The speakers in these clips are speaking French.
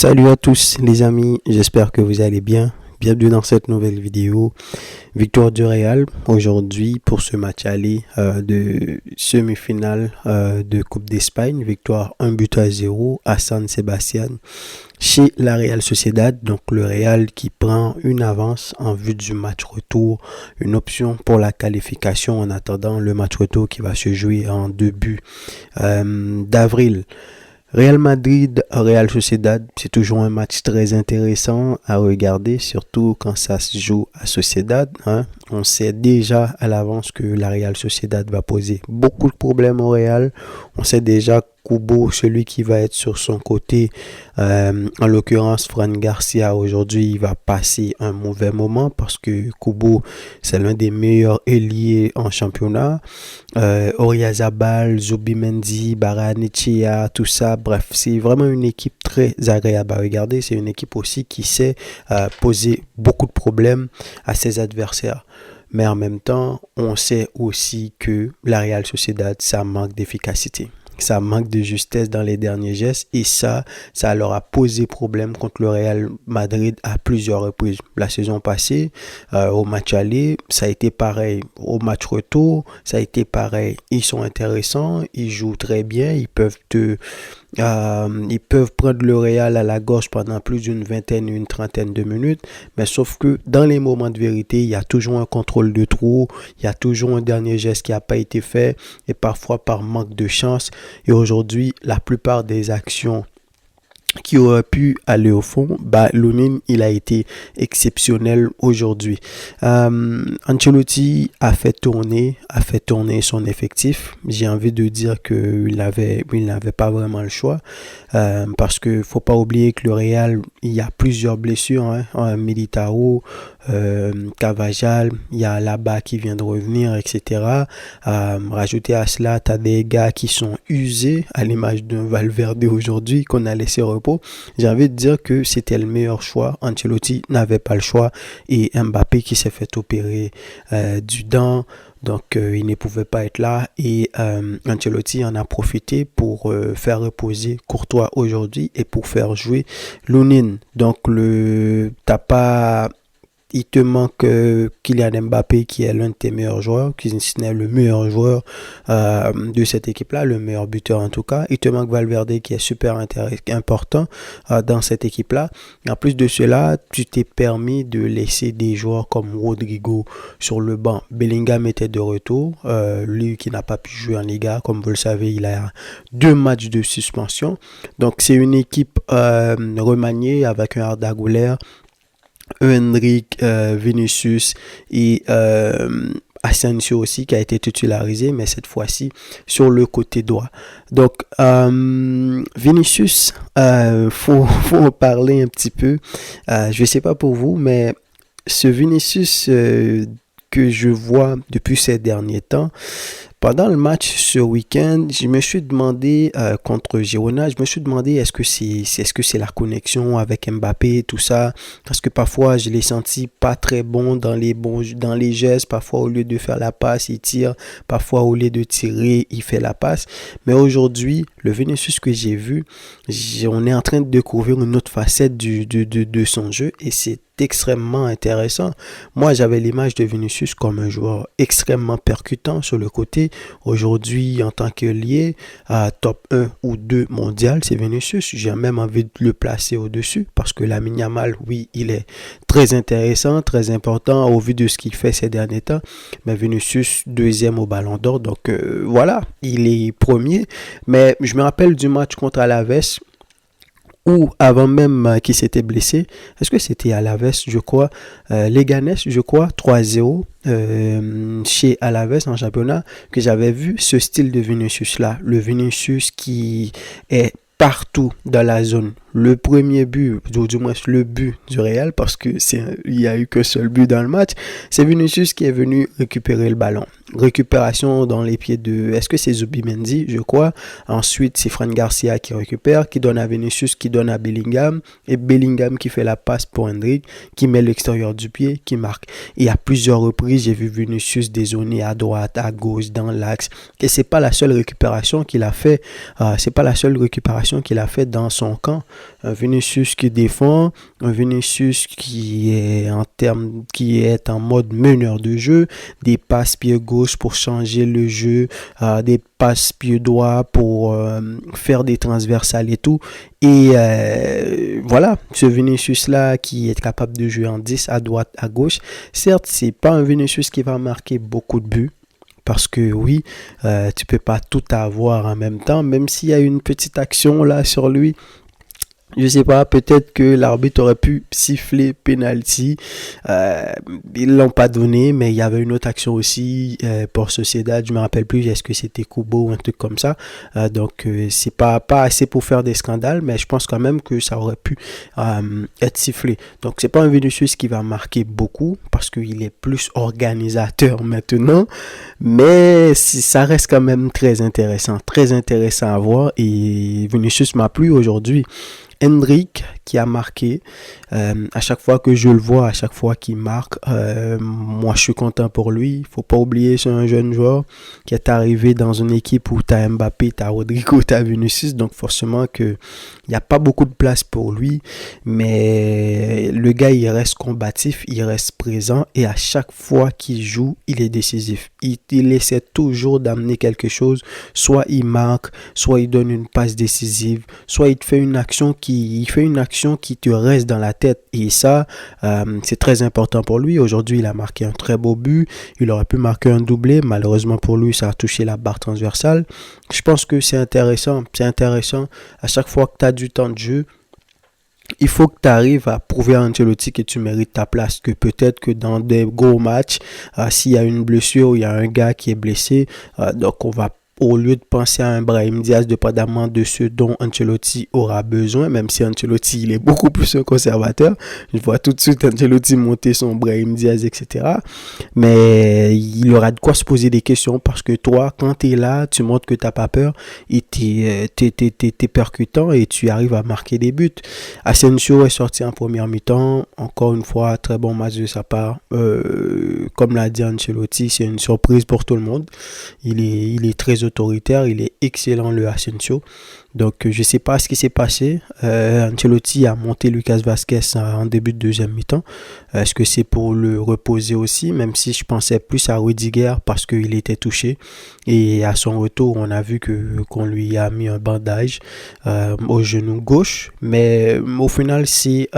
Salut à tous les amis, j'espère que vous allez bien. Bienvenue dans cette nouvelle vidéo. Victoire du Real aujourd'hui pour ce match aller de semi-finale de Coupe d'Espagne. Victoire 1-0 à San Sebastián chez la Real Sociedad. Donc le Real qui prend une avance en vue du match retour. Une option pour la qualification en attendant le match retour qui va se jouer en début d'avril. Real Madrid, Real Sociedad, c'est toujours un match très intéressant à regarder, surtout quand ça se joue à Sociedad. On sait déjà à l'avance que la Real Sociedad va poser beaucoup de problèmes au Real. On sait déjà Kubo, celui qui va être sur son côté, en l'occurrence Fran Garcia aujourd'hui, il va passer un mauvais moment parce que Kubo, c'est l'un des meilleurs ailiers en championnat. Oyarzabal, Zubimendi, Barrenechea, tout ça, bref, c'est vraiment une équipe très agréable à regarder. C'est une équipe aussi qui sait poser beaucoup de problèmes à ses adversaires. Mais en même temps, on sait aussi que la Real Sociedad, ça manque d'efficacité. Ça manque de justesse dans les derniers gestes et ça leur a posé problème contre le Real Madrid à plusieurs reprises. La saison passée, au match aller, ça a été pareil. Au match retour, ça a été pareil. Ils sont intéressants, ils jouent très bien, ils peuvent prendre le Real à la gorge pendant plus d'une vingtaine, une trentaine de minutes, mais sauf que dans les moments de vérité, il y a toujours un contrôle de trop, il y a toujours un dernier geste qui n'a pas été fait et parfois par manque de chance. Et aujourd'hui, la plupart des actions qui aurait pu aller au fond, Lunin, il a été exceptionnel aujourd'hui. Ancelotti a fait tourner son effectif. J'ai envie de dire qu'il n'avait pas vraiment le choix parce que faut pas oublier que le Real, il y a plusieurs blessures, Militao, Carvajal, il y a là-bas qui vient de revenir, etc. Rajouter à cela, tu as des gars qui sont usés à l'image d'un Valverde aujourd'hui qu'on a laissé repos. J'ai envie de dire que c'était le meilleur choix. Ancelotti n'avait pas le choix et Mbappé qui s'est fait opérer du dent. Donc, il ne pouvait pas être là et Ancelotti en a profité pour faire reposer Courtois aujourd'hui et pour faire jouer Lunin. Donc, il te manque Kylian Mbappé qui est l'un de tes meilleurs joueurs, qui est le meilleur joueur de cette équipe-là, le meilleur buteur en tout cas. Il te manque Valverde qui est super important dans cette équipe-là. En plus de cela, tu t'es permis de laisser des joueurs comme Rodrigo sur le banc. Bellingham était de retour, lui qui n'a pas pu jouer en Liga. Comme vous le savez, il a 2 matchs de suspension. Donc c'est une équipe remaniée avec un Arda Güler, Henrik, Vinicius et Asensio aussi qui a été titularisé, mais cette fois-ci sur le côté droit. Donc Vinicius, faut en parler un petit peu. Je ne sais pas pour vous, mais ce Vinicius que je vois depuis ces derniers temps, pendant le match ce week-end, je me suis demandé contre Girona, je me suis demandé est-ce que c'est la connexion avec Mbappé et tout ça, parce que parfois je l'ai senti pas très bon dans les gestes, parfois au lieu de faire la passe, il tire, parfois au lieu de tirer, il fait la passe. Mais aujourd'hui, le Vinicius que j'ai vu, on est en train de découvrir une autre facette de son jeu et c'est extrêmement intéressant. Moi, j'avais l'image de Vinicius comme un joueur extrêmement percutant sur le côté. Aujourd'hui, en tant qu'ailier, top 1 ou 2 mondial, c'est Vinicius. J'ai même envie de le placer au-dessus parce que Lamine Yamal, oui, il est très intéressant, très important au vu de ce qu'il fait ces derniers temps. Mais Vinicius, deuxième au Ballon d'Or. Donc, voilà, il est premier. Mais je me rappelle du match contre Alaves ou avant même qu'il s'était blessé, est-ce que c'était Alaves, je crois, Leganés, je crois, 3-0 chez Alaves en championnat, que j'avais vu ce style de Vinicius-là, le Vinicius qui est partout dans la zone. Le premier but, ou du moins le but du Real, parce que il y a eu que seul but dans le match, c'est Vinicius qui est venu récupérer le ballon. Récupération dans les pieds de, est-ce que c'est Zubimendi, je crois. Ensuite, c'est Fran Garcia qui récupère, qui donne à Vinicius, qui donne à Bellingham, et Bellingham qui fait la passe pour Henrik, qui met l'extérieur du pied, qui marque. Et à plusieurs reprises, j'ai vu Vinicius dézoner à droite, à gauche, dans l'axe. Et c'est pas la seule récupération qu'il a fait. C'est pas la seule récupération qu'il a fait dans son camp. Un Vinicius qui défend, un Vinicius qui est en mode meneur de jeu, des passes pied gauche pour changer le jeu, des passes pied droit pour faire des transversales et tout. Et voilà, ce Vinicius-là qui est capable de jouer en 10 à droite, à gauche. Certes, c'est pas un Vinicius qui va marquer beaucoup de buts. Parce que oui, tu peux pas tout avoir en même temps, même s'il y a une petite action là sur lui. Je sais pas, peut-être que l'arbitre aurait pu siffler penalty. Ils l'ont pas donné, mais il y avait une autre action aussi pour Sociedad. Je me rappelle plus, est-ce que c'était Kubo ou un truc comme ça. Donc c'est pas assez pour faire des scandales, mais je pense quand même que ça aurait pu être sifflé. Donc c'est pas un Vinicius qui va marquer beaucoup parce qu'il est plus organisateur maintenant, mais ça reste quand même très intéressant à voir. Et Vinicius m'a plu aujourd'hui. Hendrick qui a marqué, à chaque fois que je le vois, à chaque fois qu'il marque, moi je suis content pour lui. Il faut pas oublier, c'est un jeune joueur qui est arrivé dans une équipe où tu as Mbappé, tu as Rodrigo, tu as Vinicius, donc forcément que il n'y a pas beaucoup de place pour lui, mais le gars il reste combatif, il reste présent et à chaque fois qu'il joue, il est décisif. Il essaie toujours d'amener quelque chose, soit il marque, soit il donne une passe décisive, soit il te fait une action qui te reste dans la tête et ça c'est très important pour lui. Aujourd'hui il a marqué un très beau but, il aurait pu marquer un doublé, malheureusement pour lui ça a touché la barre transversale. Je pense que c'est intéressant à chaque fois que tu as du temps de jeu. Il faut que tu arrives à prouver à Ancelotti que tu mérites ta place, que peut-être que dans des gros matchs, s'il y a une blessure ou il y a un gars qui est blessé, donc on va au lieu de penser à un Brahim Diaz, dépendamment de ce dont Ancelotti aura besoin, même si Ancelotti il est beaucoup plus un conservateur. Je vois tout de suite Ancelotti monter son Brahim Diaz, etc. Mais il aura de quoi se poser des questions parce que toi, quand tu es là, tu montres que tu n'as pas peur et t'es percutant et tu arrives à marquer des buts. Asensio est sorti en première mi-temps. Encore une fois, très bon match de sa part. Comme l'a dit Ancelotti, c'est une surprise pour tout le monde. Il est très autoritaire, il est excellent le Asensio. Donc je sais pas ce qui s'est passé. Ancelotti a monté Lucas Vazquez en début de deuxième mi-temps. Est-ce que c'est pour le reposer aussi, même si je pensais plus à Rudiger parce qu'il était touché. Et à son retour, on a vu qu'on lui a mis un bandage au genou gauche. Mais au final, c'est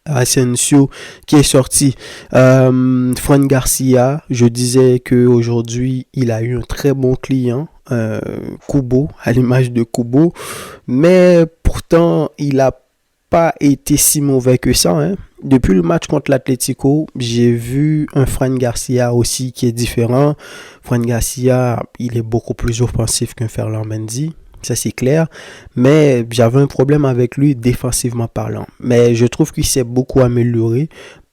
Asensio qui est sorti. Fran Garcia, je disais qu'aujourd'hui il a eu un très bon client, Kubo, à l'image de Kubo, mais pourtant il n'a pas été si mauvais que ça. Depuis le match contre l'Atlético, j'ai vu un Fran Garcia aussi qui est différent. Fran Garcia, il est beaucoup plus offensif qu'un Ferland Mendy. Ça c'est clair, mais j'avais un problème avec lui défensivement parlant. Mais je trouve qu'il s'est beaucoup amélioré,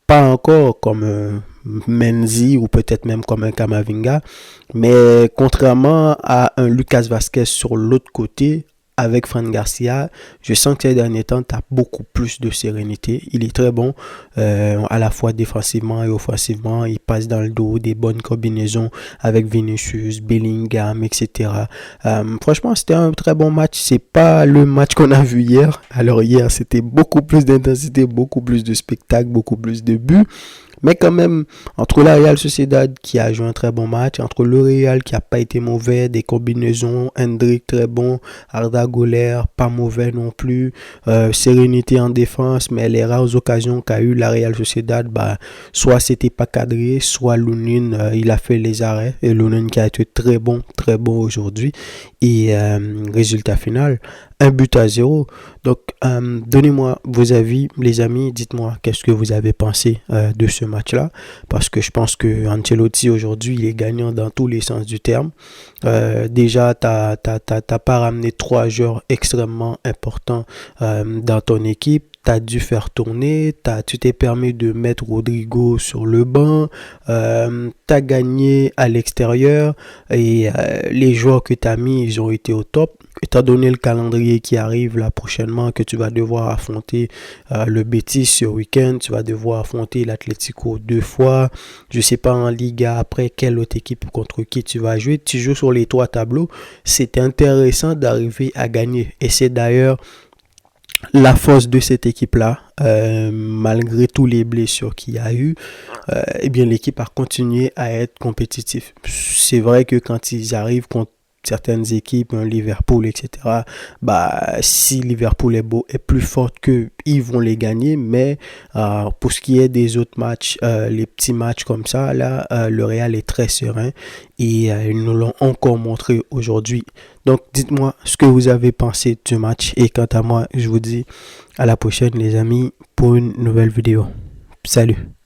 pas encore comme un Mendy ou peut-être même comme un Camavinga, mais contrairement à un Lucas Vazquez sur l'autre côté, avec Fran Garcia, je sens que ces derniers temps, tu as beaucoup plus de sérénité. Il est très bon, à la fois défensivement et offensivement. Il passe dans le dos, des bonnes combinaisons avec Vinicius, Bellingham, etc. Franchement, c'était un très bon match. C'est pas le match qu'on a vu hier. Alors hier, c'était beaucoup plus d'intensité, beaucoup plus de spectacle, beaucoup plus de buts. Mais quand même, entre la Real Sociedad qui a joué un très bon match, entre le Real qui n'a pas été mauvais, des combinaisons, Hendrick très bon, Arda Güler pas mauvais non plus, sérénité en défense, mais les rares occasions qu'a eu la Real Sociedad, soit c'était pas cadré, soit Lunin il a fait les arrêts, et Lunin qui a été très bon aujourd'hui. Et résultat final, 1-0. Donc, donnez-moi vos avis, les amis. Dites-moi qu'est-ce que vous avez pensé de ce match-là. Parce que je pense que Ancelotti, aujourd'hui, il est gagnant dans tous les sens du terme. Déjà, t'as pas ramené 3 joueurs extrêmement importants dans ton équipe. as dû faire tourner, tu t'es permis de mettre Rodrigo sur le banc, tu as gagné à l'extérieur et les joueurs que tu as mis, ils ont été au top. Étant donné le calendrier qui arrive là prochainement, que tu vas devoir affronter le Betis ce week-end, tu vas devoir affronter l'Atlético 2 fois. Je sais pas en Liga après quelle autre équipe contre qui tu vas jouer. Tu joues sur les 3 tableaux. C'est intéressant d'arriver à gagner. Et c'est d'ailleurs la force de cette équipe-là, malgré tous les blessures qu'il y a eu, eh bien l'équipe a continué à être compétitive. C'est vrai que quand ils arrivent contre certaines équipes, Liverpool, etc., bah, si Liverpool est plus forte qu'eux, ils vont les gagner, mais pour ce qui est des autres matchs, les petits matchs comme ça, là, le Real est très serein et ils nous l'ont encore montré aujourd'hui. Donc, dites-moi ce que vous avez pensé du match et quant à moi, je vous dis à la prochaine les amis pour une nouvelle vidéo. Salut!